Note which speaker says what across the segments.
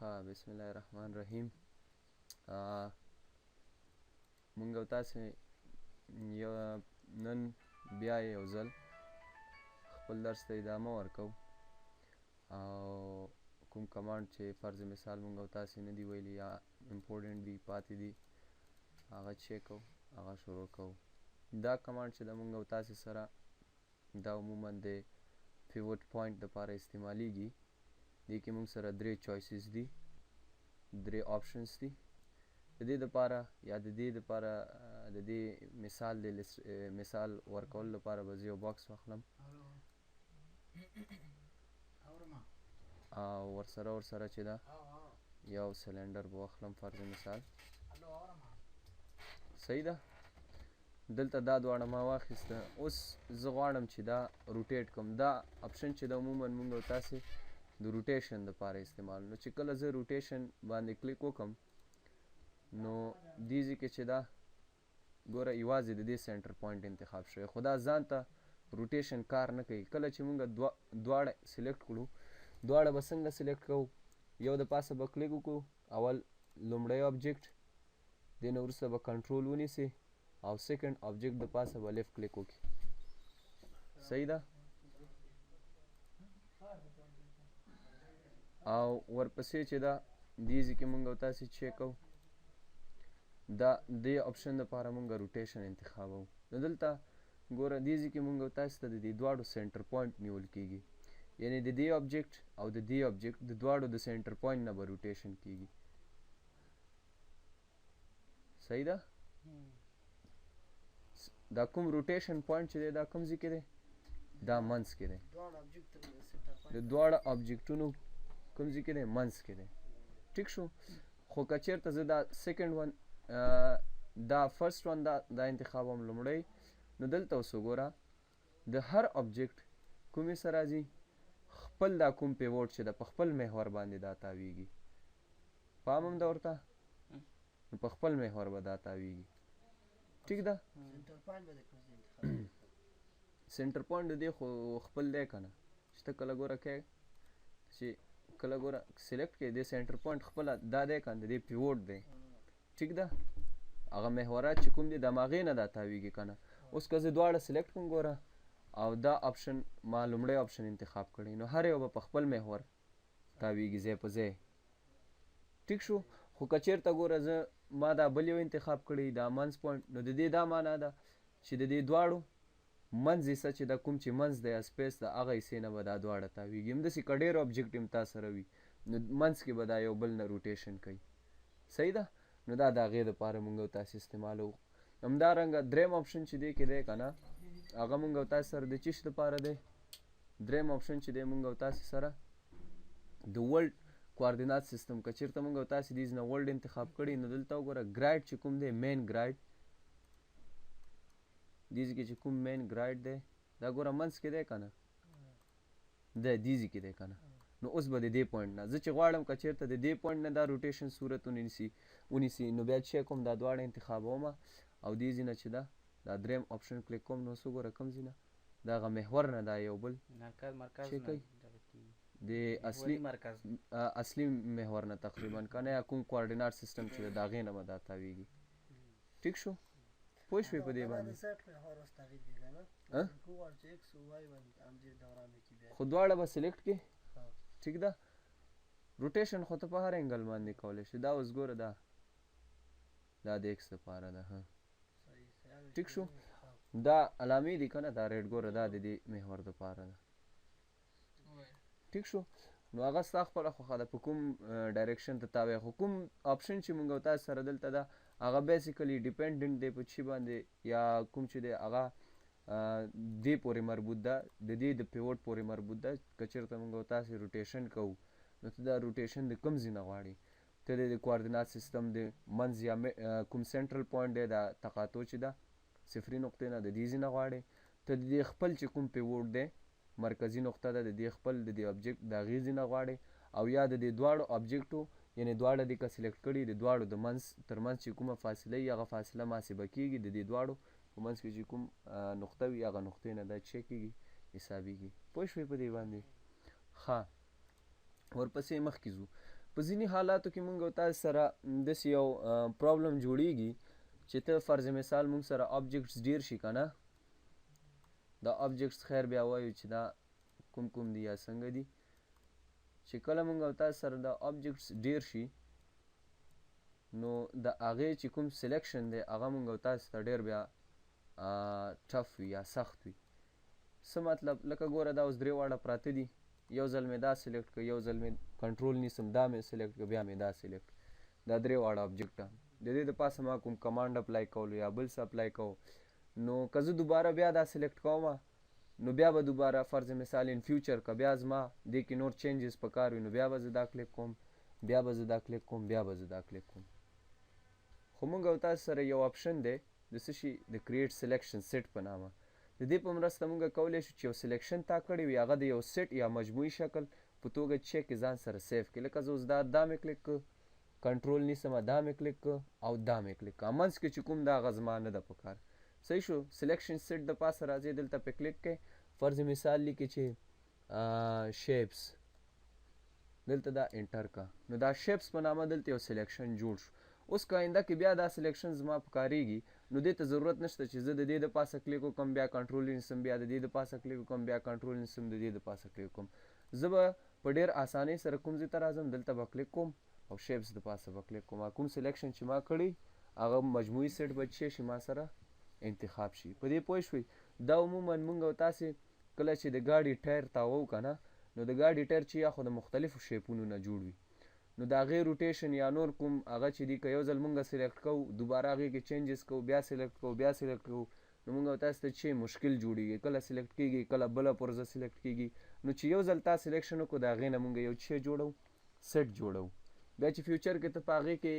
Speaker 1: ها بسم الله الرحمن الرحیم. مونږ او تاسې نن بیا یو ځل خپل درس ته ادامه ورکو او کوم کمانډ چې فرض مثال مونږ او تاسې نه دي ویلي یا امپورټنټ دي پاتې دي هغه چیک کوو، هغه شروع کوو. دا کمانډ چې د مونږ او تاسې سره دا عموما د پیوټ پوینټ دپاره استعمالیږي. دې کې مونږ سره درې چویسز دي، درې آپشنز دي. د دې دپاره یا د دې دپاره د دې مثال ورکولو لپاره به زه یو باکس واخلم او ورسره چې ده یو سلنډر به واخلم فرض مثال. صحیح ده. دلته دا دواړه ما واخیسته. اوس زه غواړم چې دا روټیټ کړم. دا اپشن چې ده عموما مونږ او تاسې د روټیشن دپاره استعمال. نو چې کله زه روټیشن باندې کلیک وکړم نو دې ځای کې چې ده ګوره یوازې د دې سینټر پوینټ انتخاب شوی، خو دا ځان ته روټیشن کار نه کوي. کله چې مونږ دواړه سلیکټ کړو، دواړه به څنګه سلیکټ کوو؟ یو د پاسه به کلیک وکړو، اول لومړی آبجیکټ، دې نه وروسته به کنټرول ونیسي او سیکنډ آبجیکټ د پاسه به لیفټ کلیک وکړي. صحیح ده. او ورپسې چې ده دې ځای کې مونږ او تاسې چیک کوو، دا دې آپشن دپاره مونږ روټیشن انتخابوو. نو دلته ګوره دې ځای کې مونږ او تاسې ته د دې دواړو سینټر پوینټ نیول کېږي، یعنې د دې آبجیکټ او د دې آبجیکټ د دواړو د سینټر پوینټ نه به روټیشن کېږي. صحیح ده. دا کوم روټیشن پوینټ چې دی دا کوم ځای کې دی؟ دا منځ کې دی. د دواړه آبجیکټونو کوم ځای کې دی؟ منځ کې دی. ټیک شو. خو که چېرته زه دا سیکنډ ون دا فرسټ ون دا انتخابوم لومړی، نو دلته اوس وګوره د هر آبجیکټ کومې سره راځي؟ خپل دا کوم پیوټ چې ده په خپل محور باندې دا تاویږي. پام هم ده ورته؟ نو په خپل محور به دا تاویږي. ټیک ده. سینټر پوینټ د دې خو خپل دی که نه، چې ته کله ګوره کوې چې کله ګوره سلیکټ کوې دې سینټر پوینټ خپله دا دی که نه، د دې پیوټ دی. ټیک ده. هغه محورات چې کوم دي د هماغې نه دا تاویږي که نه. اوس که زه دواړه سلیکټ کړم ګوره او دا آپشن ما لومړی آپشن انتخاب کړی، نو هر یو به په خپل محور تاویږي ځای په ځای. ټیک شو. خو که چېرته ګوره زه ما دا بل یو انتخاب کړی دا منځ پوینټ، نو د دې دا معنا ده چې د دې دواړو منځ حصه چې ده کوم چې منځ دی یا سپیس ده هغه حصې نه به دا دواړه تاویږي. همداسې که ډېر آبجیکټ هم تا سره وي نو منځ کې به دا یو بل نه روټیشن کوي. صحیح ده. نو دا د هغې دپاره مونږ او تاسې استعمالوو. همدارنګه دریم آپشن چې دی کې دی که نه، هغه مونږ او تاسې سره د څه شي دپاره دی؟ دریم آپشن چې دی مونږ او تاسې سره د ورلډ کوارډینات سیستم. که چېرته مونږ او تاسې دې نه ورلډ انتخاب کړي نو دلته وګوره ګرایډ چې کوم دی مین ګرایډ، دې ځای کې چې کوم مین ګرایډ دی دا ګوره منځ کې دی که نه، دی دې ځای کې دی که نه. نو اوس به د دې پوینټ نه زه چې غواړم که چېرته د دې پوینټ نه دا روټیشن صورت ونیسي نو بیا چې کوم دا دواړه انتخابوم او دې ځای نه چې ده دا دریم آپشن کلیک کوم، نو اوس وګوره کوم ځای نه د هغه محور نه دا یو بل چې کوي د اصلي محور نه تقریبا که نه، یا کوم کوارډینات سیستم چې ده د هغې نه به دا تاویږي. ټیک شو. پوه شوې په دې باندې؟ خو دواړه به سلیکټ کړې. ټیک ده. روټیشن خو ته په هر انګل باندې کولی شي. دا اوس ګوره دا د ایکس دپاره ده. ټیک شو. دا علامې دي که نه دا ریډ ګوره دا د دې محور دپاره ده. ټیک شو. نو هغه ستا خپله خوښه ده په کوم ډایرکشن ته تاوی. خو کوم آپشن چې مونږ او تاسې سره دلته ده هغه بیسیکلی ډیپینډنټ دی په چي باندې، یا کوم چې دی هغه دې پورې مربوط ده، د دې د پیوټ پورې مربوط ده. که چېرته مونږ او تاسې روټیشن کوو نو ته دا روټیشن د کوم ځای نه غواړې؟ ته د کوارډینات سیستم د منځ یا کوم سینټرل پوینټ دی دا تقاطع چې ده صفري نقطې نه د دې ځای نه غواړې؟ ته د دې خپل چې کوم پیوټ دی مرکزي نقطه ده د دې خپل د دې آبجیکټ د هغې ځای نه غواړې؟ او یا د دې دواړو آبجیکټو یعنې دواړه دې که سلیکټ کړي د دواړو د منځ تر منځ چې کومه فاصله وي هغه فاصله محاسبه کېږي، د دې دواړو په منځ کې چې کوم نقطه وي هغه نقطې نه دا چه کېږي؟ حسابېږي. پوه شوې په دې باندې؟ ښه. ورپسې مخکې ځو. په ځینې حالاتو کې مونږ او تاسو سره داسې یو پرابلم جوړیږي چې ته فرض مثال مونږ سره آبجیکټس ډیر شي که نه دا آبجیکټس خیر بیا وایو چې دا کوم کوم دي یا څنګه دي چې کله مونږ او تاسو سره دا آبجیکټس ډیر شي نو د هغې چې کوم سلیکشن دی هغه مونږ او تاسو ته ډیر بیا ټف وي یا سخت وي څه مطلب لکه ګوره دا اوس درې واړه پراته دي یو ځل مې دا سلیکټ کړ یو ځل مې کنټرول نیسم دا مې سلیکټ کړ بیا مې دا سلیکټ دا درې واړه آبجیکټه د دې دپاسه ما کوم کمانډ اپلای کولو یا بل څه اپلای کوو نو که زه دوباره بیا دا سلیکټ کوم نو بیا به دوباره فرض مثال ان فیوچر که بیا زما دې کې نور چینجز پکار وي نو بیا به زه دا کلیک کوم بیا به زه دا کلیک کوم بیا به زه دا کلیک کوم خو مونږ او تاسو سره یو آپشن دی د څه شي د کریټ سلیکشن سیټ په نامه د دې په مرسته مونږ کولی شو چې یو سلیکشن تا کړی وي هغه د یو سیټ یا مجموعي شکل په توګه چیک کې ځان سره سیف کړي لکه زه اوس دا مې کلیک کړ کنټرول نیسم دا مې کلیک کړ او دا مې کلیک کړ منځ کې چې کوم دا هغه زما نه ده پکار صحیح شو سلیکشن سیټ د پاسه راځي دلته پې کلیک کړئ فرض مثال لیکي چې شیپس دلته دا انټر کا نو دا شیپس په نامه دلته یو سلیکشن جوړ شو اوس که آینده کې بیا دا سلیکشن زما پکارېږي نو دې ته ضرورت نشته چې زه د دې د پاسه کلیک وکړم بیا کنټرول نیسم بیا د دې د پاسه کلیک وکړم بیا کنټرول نیسم د دې د پاسه کلیک وکړم زه به په ډېر اسانۍ سره کوم ځای ته راځم دلته به کلیک کوم او شیپس د پاسه به کلیک کوم کوم سلیکشن چې ما کړی هغه مجموعي سیټ به شي ما سره انتخاب شي په دې پوه شوئ دا عموما مونږ او تاسې کله چې د ګاډي ټایر تاوو که نه نو د ګاډي ټایر چې یا خو د مختلفو شیپونو نه جوړ وي نو د هغې روټیشن یا نور کوم هغه چې دي که یو ځل مونږ سلیکټ کوو دوباره هغې کې چینجز کوو بیا سلیکټ کوو بیا سلیکټ کوو نو مونږ او تاسو ته چې مشکل جوړیږي کله سلیکټ کیږي کله بله پرزه سلیکټ کیږي نو چې یو ځل تا سلیکشن وکړو د هغې نه مونږ یو څه جوړو سیټ جوړو بیا چې فیوچر کې ته په هغې کې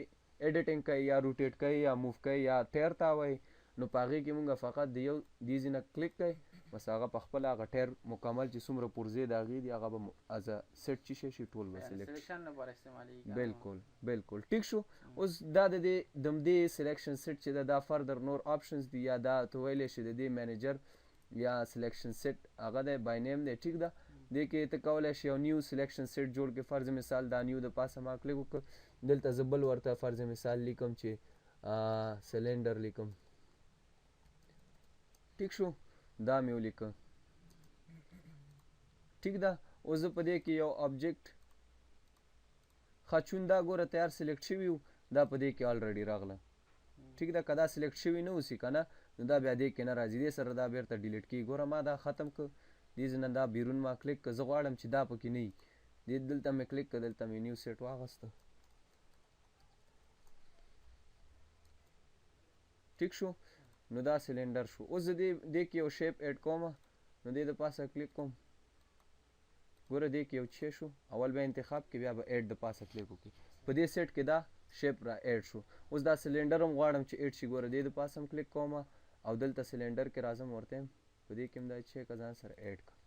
Speaker 1: ایډیټینګ کوي یا روټیټ کوي یا موف کوي یا ټایر تاوئ نو په هغې کې مونږ فقط د یو دې ځای نه کلیک کوئ بس هغه په خپله هغه ټایر مکمل چې څومره پرزې د هغې دي هغه به از سیټ چې شي ټول به سلیکټ بالکل بالکل ټیک شو اوس دا د دې سلیکشن سیټ چې دا فردر نور آپشنز دي یا دا ته ویلی شي د دې مینیجر یا سلیکشن سیټ هغه دی بای نیم دی ټیک ده دې کې ته کولی شي یو نیو سلیکشن سیټ جوړ کړې فرض مثال دا نیو د پاسه ما کلیک وکړ دلته زه بل ورته فرض مثال لیکم چې سلینډر لیکم ټیک شو دا مې ولیکه ټیک ده اوس زه په دې کې یو آبجیکټ ښه چون دا ګوره تیار سلیکټ شوي وو دا په دې کې الریډي راغله ټیک ده که دا سلیکټ شوي نه اوسي که نه نو دا بیا دې کې نه راځي دې سره دا بیرته ډیلیټ کېږي ګوره ما دا ختم کړ دې ځای نه دا بیرون ما کلیک کړ زه غواړم چې دا پکې نه وي دلته مې کلیک کړ دلته مې نیو سیټ واخیسته ټیک شو نو دا سلینډر شو اوس زه دې کې یو شیپ ایډ کوم نو دې د پاسه کلیک کوم ګوره دې کې یو څه شو اول به انتخاب کې بیا به ایډ د پاسه کلیک وکړي په دې سیټ کې دا شیپ را ایډ شو اوس دا سلینډر هم غواړم چې ایډ شي ګوره دې د پاسه هم کلیک کوم او دلته سلینډر کې راځم ورته په دې کې هم دا چې که ځان سره ایډ کړه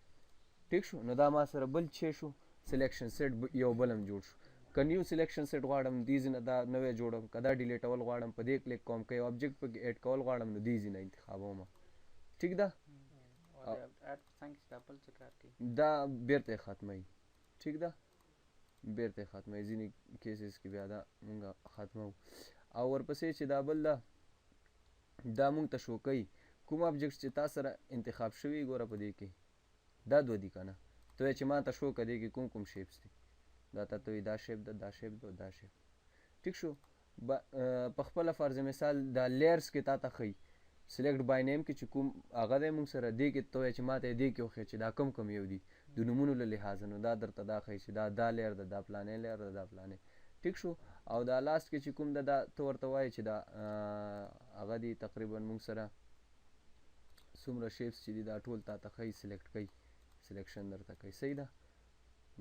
Speaker 1: ټیک شو نو دا ما سره بل چې شو سلیکشن سیټ یو بل هم جوړ شو که نیو سلیکشن سیټ غواړم دې ځای نه دا نوی جوړم که دا ډیلیټول غواړم په دې کلیک کوم که یو آبجیکټ پکې ایډ کول غواړم نو دې ځای نه انتخابوم ټیک ده دا بیرته یې ختموي ټیک ده بیرته یې ختموي ځینې کیسز کې بیا دا مونږ ختموو او ورپسې چې دا بل ده دا مونږ ته شو کوي کوم آبجیکټ چې تا سره انتخاب شوي ګوره په دې کې دا دوه دي که نه ته وایې چې ما ته شو که دې کې کوم کوم شیپس دي دا ته ته دا شیپ ده دا شیپ ده دا شیپ ټیک شو په خپله فرض مثال دا لیرز کې تا ته ښیي سلیکټ بای نیم کې چې کوم هغه دی مونږ سره دې کې ته وایې چې ما ته یې دې کې وښیه چې دا کم کم یو دي د نومونو له لحاظه نو دا درته دا ښیي چې دا لیر ده دا پلانې لیر ده دا پلانې ټیک شو او دا لاست کې چې کوم ده دا ته ورته وایې چې دا هغه دي تقریبا مونږ سره څومره شیپس چې دي دا ټول تا ته ښیي سلیکټ کوي سلیکشن درته کوي صحیح ده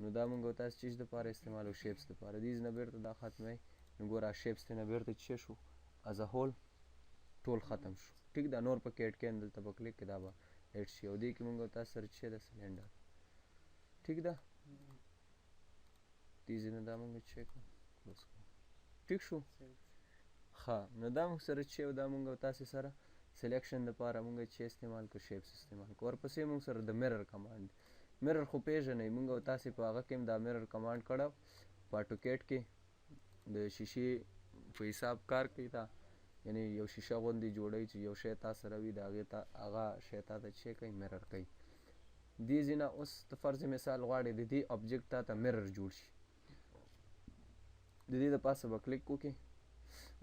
Speaker 1: نو دا مونږ او تاسو چیز دپاره استعمالو شیپس دپاره دې نه بیرته دا ختموي نو ګوره شیپس ته نه بیرته څه شو از ا هول ټول ختم شو ټیک ده نور پکې ایډ کړئ دلته به کلیک کړئ دا به ایډ شي او دې کې مونږ او تاسو سره څه ده سلینډر ټیک ده دې ځای نه دا مونږ چک کلوز کړو ټیک شو ښه نو دا مونږ سره چې دا مونږ او تاسو سره سلیکشن دپاره مونږ چې استعمال کړو شیپس استعمال کړو ورپسې مونږ سره د میرر کمانډ میرر خو پیژنئ مونږ او تاسې په هغه کې هم دا میرر کمانډ کړی پاټوکیټ کې د شیشې په حساب کار کوي تا، یعنی یو شیشه غوندې جوړوي چې یو شی تا سره وي د هغې ته هغه شی تا ته چې کوي میرر کوي. دې ځینه اوس ته فرض مثال غواړې د دې آبجیکټ تا ته میرر جوړ شي، د دې د پاسه به کلیک وکړې.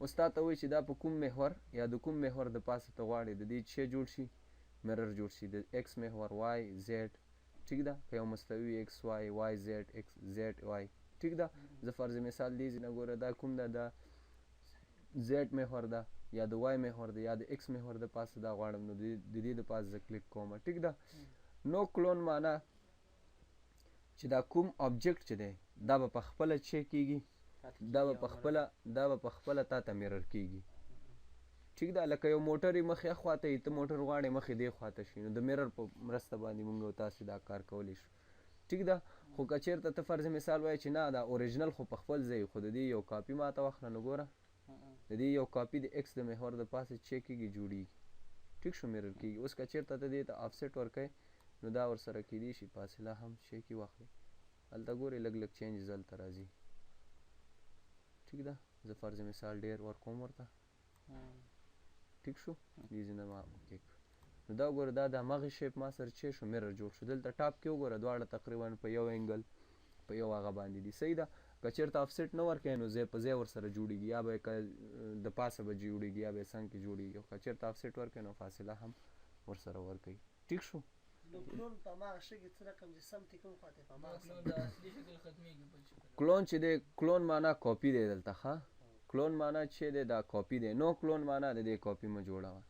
Speaker 1: اوس تا ته وایي چې دا په کوم محور یا د کوم محور د پاسه ته غواړې د دې شی جوړ شي، میرر جوړ شي، د ایکس محور وای زیډ. ټیک ده، که یو مستوي ایکس وای وای زیډ ایکس زیډ وای. ټیک ده، زه فرض مثال دې ځینه ګوره دا کوم ده، دا زیډ محور ده یا د وای محور ده یا د ایکس محور د پاسه دا غواړم، نو د دې د پاسه زه کلیک کوم. ټیک ده، نو کلون معنا چې دا کوم آبجیکټ چې دی دا به په خپله چې کېږي، دا به په خپله تا ته میرر کېږي. ټیک ده، لکه یو موټر یې مخې اخواته یي، ته موټر غواړې مخې دې خواته شي، نو د میرر په مرسته باندې موږ او تاسې دا کار کولی شو. ټیک ده، خو که چېرته ته فرض مثال وایې چې نه دا اوریجنل خو په خپل ځای، خو د دې یو کاپي ما ته واخله، نو ګوره د دې یو کاپي د ایکس د محور د پاسه چې کېږي جوړېږي. ټیک شو، میرر کېږي. اوس که چېرته ته دې ته آفسیټ ورکوې نو دا ورسره کېدی شي فاصله هم چې کې واخلي، هلته ګورې لږ لږ چینجز هلته راځي. ټیک ده، زه فرض مثال ډېر ورکوم ورته. ټیک شو، دې ځینه ما اوکې کړ، نو دا ګوره دا د همغې شیپ ما سره چې شو میرر جوړ شو. دلته ټاپ کې وګوره دواړه تقریبا په یو اینګل په یو هغه باندې دي. صحیح ده، که چېرته آفسیټ نه ورکوې نو ځای په ځای ورسره جوړېږي، یا به یې که د پاسه به جوړېږي یا به یې څنګ کې جوړېږي. که چېرته آفسیټ ورکوې نو فاصله هم ورسره ورکوي. ټیک شو، کلون چې دی کلون معنا کاپي دی دلته. ښه، کلون معنا چې دی دا کاپي دی، نو کلون معنا د دې کاپي مه جوړوه.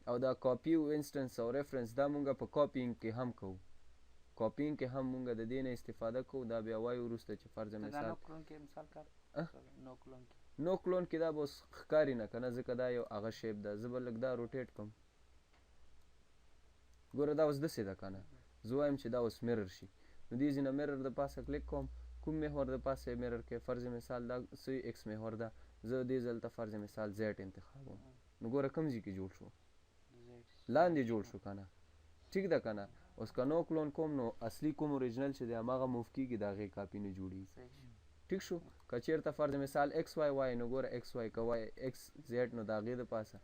Speaker 1: او دا کاپي او انسټنس او ریفرنس دا مونږ په کاپینګ کې هم کوو، کاپینګ کې هم مونږ د دې نه استفاده کوو. دا بیا وایو وروسته چې فرض مثال نو کلون کې دا به اوس ښکاري نه که نه، ځکه دا یو هغه شیپ ده. زه به لږ دا روټیټ کوم، ګوره دا اوس داسې ده که نه، زه وایم چې دا اوس میرر شي، نو دې ځینه میرر د پاسه کلیک کوم، کوم محور د پاسه یې میرر کوي. فرض مثال دا سوی ایکس محور ده، زه دې ځل ته فرض مثال زیډ انتخابوم، نو ګوره کوم ځای کې جوړ شو، لاندې جوړ شو که نه. ټیک ده که نه. اوس که نو کلون کوم نو اصلي کوم اوریجنل چې دی هماغه موف کېږي، د هغې کاپي نه جوړېږي. ټیک شو، که چېرته فرض مثال ایکس وای وای نو ګوره ایکس وای که وای ایکس زیډ نو د هغې د پاسه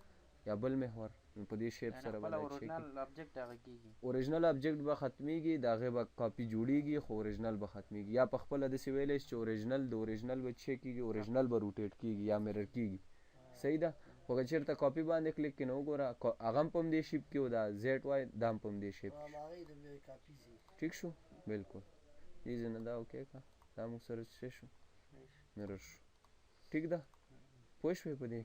Speaker 1: یا بل محور نو په دې شیپ سره به اوریجنل آبجیکټ به ختمیږي، د هغې به کاپي جوړېږي خو اوریجنل به ختمیږي. یا په خپله داسې ویلی شي چې اوریجنل د اوریجنل به چې کېږي، اوریجنل به روټیټ کېږي یا میرر کېږي. صحیح ده، خو که چېرته کاپي باندې کلیک کړي نو وګوره هغه هم په همدې شیپ کې و، دا زیډ وای دا هم په همدې شیپ کې. ټیک شو، بلکل. دې ځای نه دا اوکې کړه، دا موږ سره څه شو، میرر شو. ټیک ده، پوه شوې په دې؟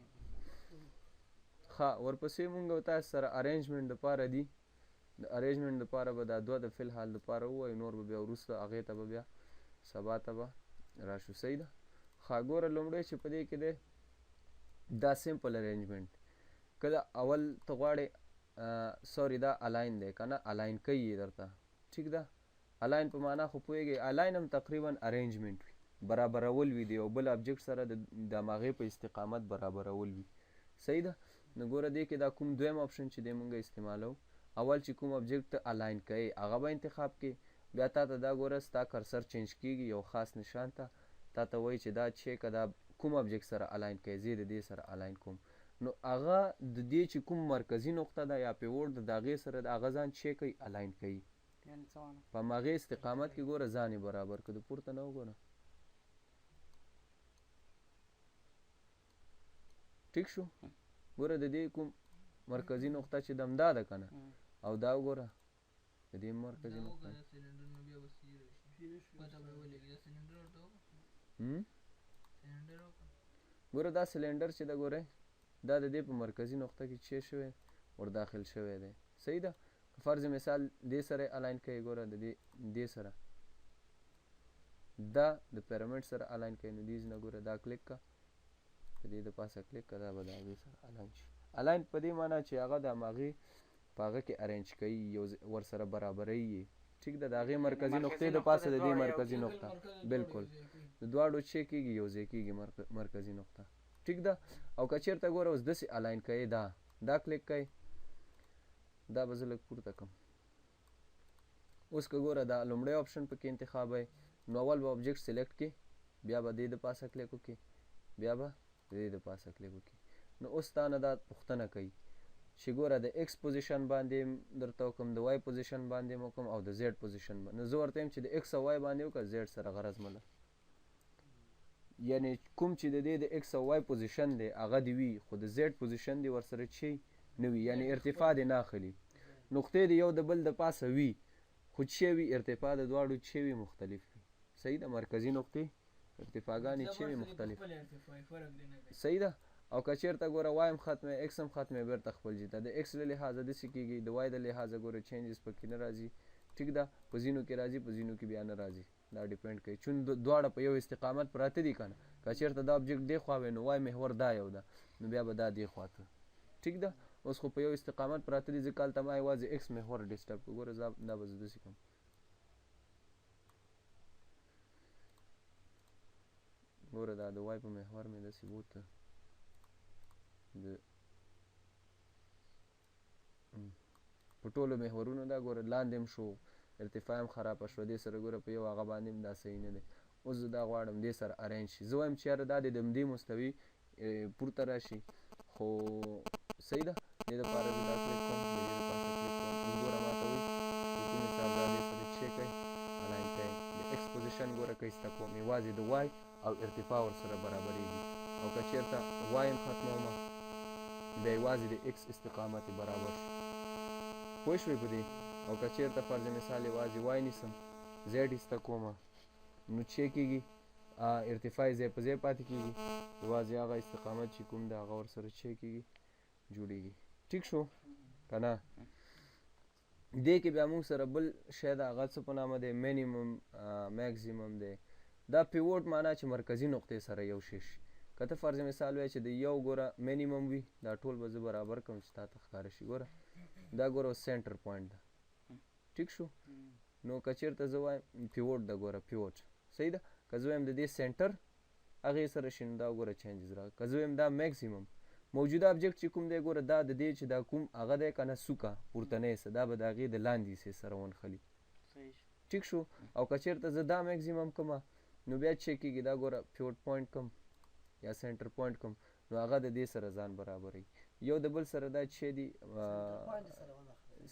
Speaker 1: ښه، ورپسې مونږ او تاسو سره ارینجمنټ دپاره دي. د ارینجمنټ دپاره به دا دوه د فی الحال دپاره ووایو، نور به بیا وروسته هغې ته به بیا سبا ته به راشو. صحیح ده. ښه، ګوره لومړی چې په دې کې دی دا سمپل ارینجمنټ، که دا اول ته غواړې سوري دا الاین دی که نه، الاین کوي یې درته. ټیک ده، الاین په معنا خو پوهېږئ، الاین هم تقریبا ارینجمنټ وي، برابرول وي د یو بل آبجیکټ سره د هماغې په استقامت برابرول وي. صحیح ده، نو ګوره دې کې دا کوم دویم آپشن چې دی مونږ استعمالو، اول چې کوم آبجیکټ ته الاین کوې هغه به انتخاب کې، بیا تا ته دا ګوره ستا کرسر چینج کېږي یو خاص نشان ته، تا ته وایي چې دا چې که دا کوم آبجیکټ سره الاین کوي، زه د دې سره الاین کوم، نو هغه د دې چې کوم مرکزي نقطه ده یا پیوټ ده د هغې سره د هغه ځان چې کوي الاین کوي په هماغې استقامت کې. ګوره ځان یې برابر کړه، د پورته نه وګوره. ټیک شو، ګوره د دې کوم مرکزي نقطه چې د همدا ده که نه، او دا وګوره د دې مرکزي نقطه ګوره دا سلنډر چې ده ګوره دا د دې په مرکزي نقطه کې چې شوی ور داخل شوی دی. صحیح ده، فرض مثال دې سره الاین کوي، ګوره د دې سره دا د پیرامډ سره الاین کوي، نو دې نه ګوره دا کلیک کا، په دې د پاسه کلیک کا، دا به د هغې سره الاین شي. الاین په دې معنا چې هغه د هماغې په هغه کې ارینج کوي، یو ورسره برابروي یې. ټیک ده، د هغې مرکزي نقطې د پاسه د دې مرکزي نقطه بلکل د دواړو چې کېږي یو ځای کېږي مرکزي نقطه. ټیک ده، او که چېرته ګوره اوس داسې الاین کوې، دا کلیک کوئ، دا به زه لږ پورته کړم. اوس که ګوره دا لومړی آپشن پکې انتخابوئ، نو اول به آبجیکټ سلیکټ کړئ، بیا به دې د پاسه کلیک وکړي، بیا به د دې د پاسه کلیک وکړي. نو اوس تا نه دا پوښتنه کوي چې ګوره د ایکس پوزیشن باندې درته وکړم، د وای پوزیشن باندې م وکړم او د زیډ پوزیشن باندې. نو زه ورته یم چې د ایکس او وای باندې وکړه، زیډ سره غرض مه لره. یعنې کوم چې د دې د ایکس او وای پوزیشن دی هغه دې وي، خو د زیډ پوزیشن دې ورسره چې نه وي، یعنې ارتفاع دې نه اخلي. نقطې دې یو د بل د پاسه وي، خو چې وي ارتفاع د دواړو چې وي مختلف وي. صحیح ده، مرکزي نقطې ارتفاعګانې چې وي مختلف. صحیح ده. او که چېرته ګوره وایم ختمه ایکس هم ختمه بیرته خپل ځای ته. د ایکس له لحاظه داسې کېږي، د وای د لحاظه ګوره چینجز پکې نه راځي. ټیک ده، په ځینو کې راځي په ځینو کې بیا نه راځي، دا ډیپینډ کوي چون دواړه په یو استقامت پراته دي که نه. که چېرته دا obجیکټ دې خوا وی نو وای محور دا یو ده، نو بیا به دا دې خوا ته. ټیک ده، اوس خو په یو استقامت پراته دي، ځکه هلته ما یوازې ایکس محور ډسټرب کړو. ګوره دا به زه داسې کوم، ګوره دا د وای په محور مې داسې بوته، د په ټولو محورونو دا ګوره لاندې هم شو، ارتفاع هم خرابه شوه، دې سره ګوره په یو هغه باندې هم دا صحیح نه دی. اوس زه دا غواړم دې سره ارینج شي. زه وایم چې یاره دا د همدې مستوي پورته راشي، خو صحیح ده. دې دپاره زه دا کلیک کوم، د دې دپاسه کلیک کوم. اوس ګوره ما ته وایي په کوم حساب دا دې سره چې کوي الاین کوي. د ایکس پوزیشن ګوره که ایسته کوم، یوازې د وای او ارتفاع ورسره برابرېږي. او که چېرته وای هم ختمومه بیا یوازې د ایکس استقامت برابر شي. پوه شوې په دې؟ او که چېرته فرض مثال یوازې وای نیسم، زیډ ایسته کومه، نو چې کېږي ارتفاع ځای په ځای پاتې کېږي، یوازې هغه استقامت چې کوم دی هغه ورسره چې کېږي جوړېږي. ټیک شو که نه؟ دې کې بیا موږ سره بل شی د هغه څه په نامه دی مینیمم میکزیمم دی. دا پیوټ معنا چې مرکزي نقطې سره یو شی شي. که ته فرض مثال وایې چې د یو ګوره مینیمم وي، دا ټول به زه برابر کړم چې تا ته ښکاره شي. ګوره دا ګوره سینټر پوینټ ده. ټیک شو؟ نو که چېرته زه وایم پیوټ ده، ګوره پیوټ صحیح ده. که زه وایم د دې سینټر هغې سره شي، نو دا ګوره چینجز راغله. که زه وایم دا میکسیمم موجوده ابجیکټ چې کوم دی، ګوره دا د دې چې دا کوم هغه دی که نه سوکه پورتنی حصه، دا به د هغې د لاندې حصې سره ونښلي. ټیک شو؟ او که چېرته زه دا میکسیمم کړمه، نو بیا چې کېږي دا ګوره پیوټ پوینټ کم یا سینټر پوینټ کم، نو هغه د دې سره ځان برابروي. یو د بل سره دا چې دي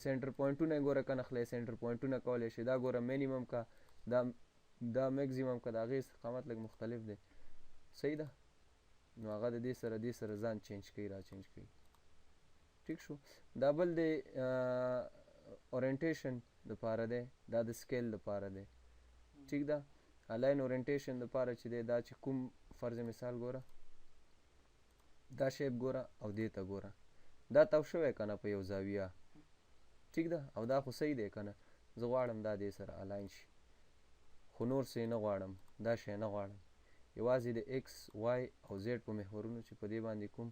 Speaker 1: سینټر پوینټونه یې ګوره که نښلئ، سینټر پوینټونه کولی شي. دا ګوره مینیمم که دا میکزیمم که د هغې استقامت لږ مختلف دی. صحیح ده؟ نو هغه د دې سره ځان چینج کوي، را چینج کوي. ټیک شو؟ دا بل د اورینټیشن دپاره دی، دا د سکیل دپاره دی. ټیک ده؟ الاین اورینټیشن دپاره چې دی، دا چې کوم فرض مثال ګوره دا شیپ ګوره او دې ته ګوره، دا تاو شوی که نه په یو زاویه. ټیک ده؟ او دا خو صحیح دی که نه؟ زه غواړم دا دې سره الاین شي، خو نور څه نه غواړم، دا شی نه غواړم. یوازې د ایکس وای او زیډ په محورونو چې په دې باندې کوم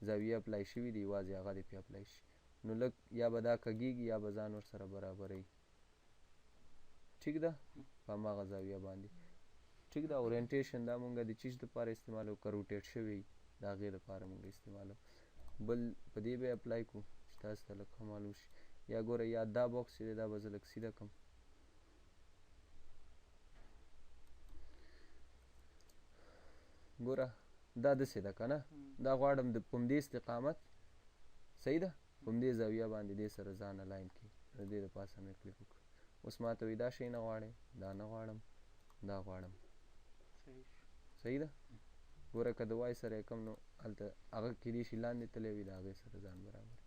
Speaker 1: زاویه اپلای شوي دي، یوازې هغه دې پې اپلای شي. نو لږ یا به دا کږېږي یا به ځان ورسره برابروي. ټیک ده؟ په هماغه زاویه باندې. ټیک ده؟ اورینټیشن دا مونږ د چیز دپاره استعمالوو، که روټیټ شوي د هغې دپاره مونږ استعمالوو. بل په دې به اپلای کړو چې تاسو ته لږ ښه معلوم شي. یا ګوره یا دا باکس چې دی دا به زه لږ سیده کړم. ګوره دا داسې ده که نه؟ دا غواړم د په همدې استقامت، صحیح ده، په همدې زاویه باندې دې سره ځان الاین کړي. د دې د پاسه مې کلیک وکړو. اوس ما ته وایي دا شی نه غواړئ، دا نه غواړم، دا غواړم. صحیح ده؟ ګوره که د وای سره یې کم، نو هلته هغه کیدای شي لاندې تللی وي، د هغې سره ځان برابر.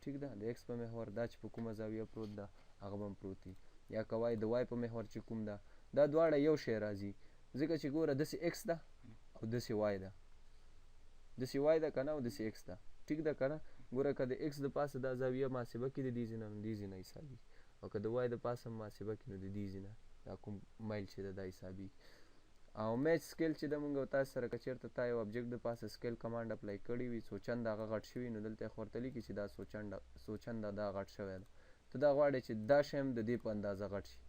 Speaker 1: ټیک ده؟ د ایکس په محور دا چې په کومه زاویه پروت ده هغه به هم پروت وي. یا که وای د وای په محور چې کوم ده، دا دواړه یو شی راځي، ځکه چې ګوره داسې ایکس ده او داسې وای ده، داسې وای ده که نه، او داسې ایکس ده. ټیک ده که نه؟ ګوره که د ایکس د پاسه دا زاویه محاسبه کړي د دې ځای نه، نو دې ځای نه حسابېږي. او که د وای د پاسه هم محاسبه کړي، نو د دې ځای نه دا کوم میل چې ده دا حسابېږي. او میچ سکیل چې ده مونږ او تاسو سره که چېرته تا یو ابجیکټ د پاسه سکیل کمانډ اپلای کړی وي، څو چنده هغه غټ شوي، نو دلته یې خو ورته لیکي چې دا څو چنده دا غټ شوی ده. ته دا غواړې چې دا شی هم د دې په اندازه غټ شي،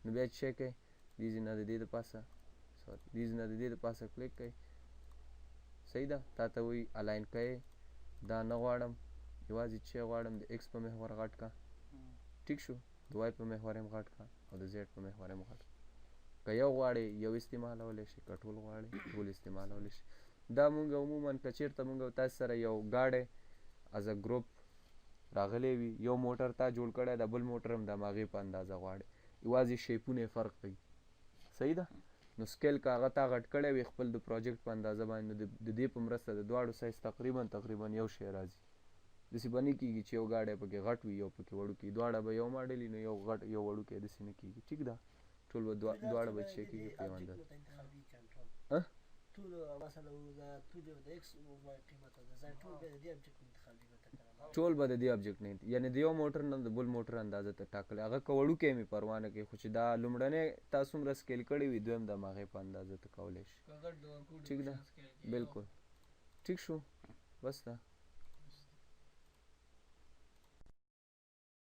Speaker 1: نو بیا چې کوئ دې ځای نه د دې دپاسه دې ځای نه د دې دپاسه کلیک کوئ. صحیح ده؟ تا ته وایي الاین کوئ، دا نه غواړم، یوازې چې غواړم د ایکس په محور غټ کا. ټیک شو؟ د وای په محور هم غټ کا او د زیډ په محور هم غټ کا. که یو غواړې یو استعمالولی شي، که ټول غواړې ټول استعمالولی شي. دا مونږ عموما که چېرته مونږ او تاسو سره یو ګاډی از ا ګروپ راغلی وي، یو موټر تا جوړ کړی د بل موټر هم د هماغې په اندازه غواړي، یوازې شیپونه یې فرق کوي. صحیح ده؟ نو سکیل که هغه تا غټ کړی وي خپل د پروجیکټ په اندازه باندې، نو د دې په مرسته د دواړو سایز تقریبا یو شی راځي. داسې به نه کېږي چې یو ګاډی پکې غټ وي یو پکې وړوکی، دواړه به یو ماډل وي نو یو غټ یو وړوکی، داسې نه کېږي. ټیک ده؟ ټول به دواړه به چې کېږي په یو اندازه. ټول به د دې ابجیکټ نه، یعنې د یو موټر نه د بل موټر اندازه ته ټاکلی، هغه که وړوکی مې پروا نه کوي، خو چې دا لومړنی تا څومره سکیل کړی وي دویم د هماغې په اندازه ته کولی شي. ټیک ده؟ بالکل ټیک شو، بس ده.